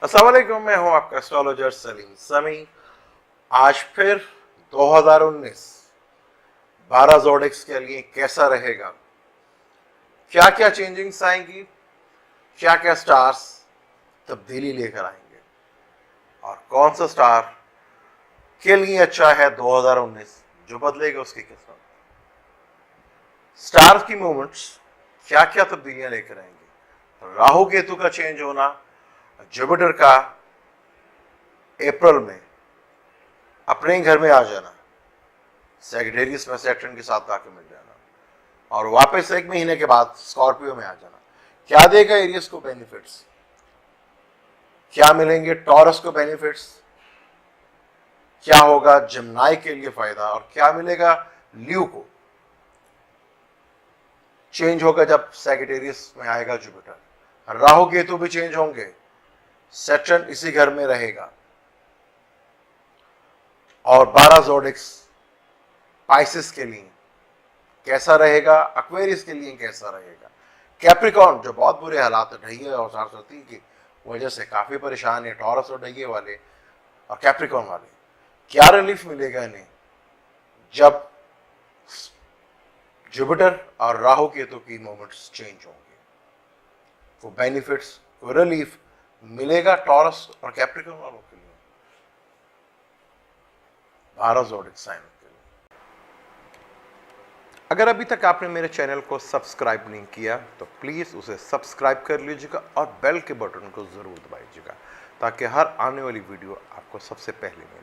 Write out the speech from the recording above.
अस्सलाम वालेकुम, मैं हूं आपका एस्ट्रोलॉजर सलीम समी। आज फिर 2019 12 ज़ोडिएक्स के लिए कैसा रहेगा, क्या क्या चेंजिंग्स आएंगी, क्या क्या स्टार्स तब्दीली लेकर आएंगे और कौन सा स्टार के लिए अच्छा है 2019 जो बदलेगा उसकी किस्मत। स्टार की मूवमेंट्स क्या क्या तब्दीलियां लेकर आएंगे। राहु केतु का चेंज होना, जुपिटर का अप्रैल में अपने ही घर में आ जाना, सैजिटेरियस में सैटर्न के साथ आके मिल जाना और वापस एक महीने के बाद स्कॉर्पियो में आ जाना, क्या देगा एरियस को बेनिफिट्स, क्या मिलेंगे टॉरस को बेनिफिट्स, क्या होगा जमनाई के लिए फायदा और क्या मिलेगा ल्यू को। चेंज होगा जब सैजिटेरियस में आएगा जुपिटर, राहु केतु भी चेंज होंगे, सैटर्न इसी घर में रहेगा और 12 ज़ोडिएक्स पाइसेस के लिए कैसा रहेगा, एक्वेरियस के लिए कैसा रहेगा, कैप्रिकॉर्न जो बहुत बुरे हालात ढहिए और सरस्वती की वजह से काफी परेशान है, टॉरस और ढहिए वाले और कैप्रिकॉर्न वाले, क्या रिलीफ मिलेगा इन्हें जब जुपिटर और राहु केतु की मूवमेंट्स चेंज होंगे। वो बेनिफिट्स, वो रिलीफ मिलेगा टॉरस और कैप्रिकॉर्न वालों के लिए, 12 ज़ोडिएक साइन के लिए। अगर अभी तक आपने मेरे चैनल को सब्सक्राइब नहीं किया तो प्लीज उसे सब्सक्राइब कर लीजिएगा और बेल के बटन को जरूर दबाइएगा ताकि हर आने वाली वीडियो आपको सबसे पहले मिले।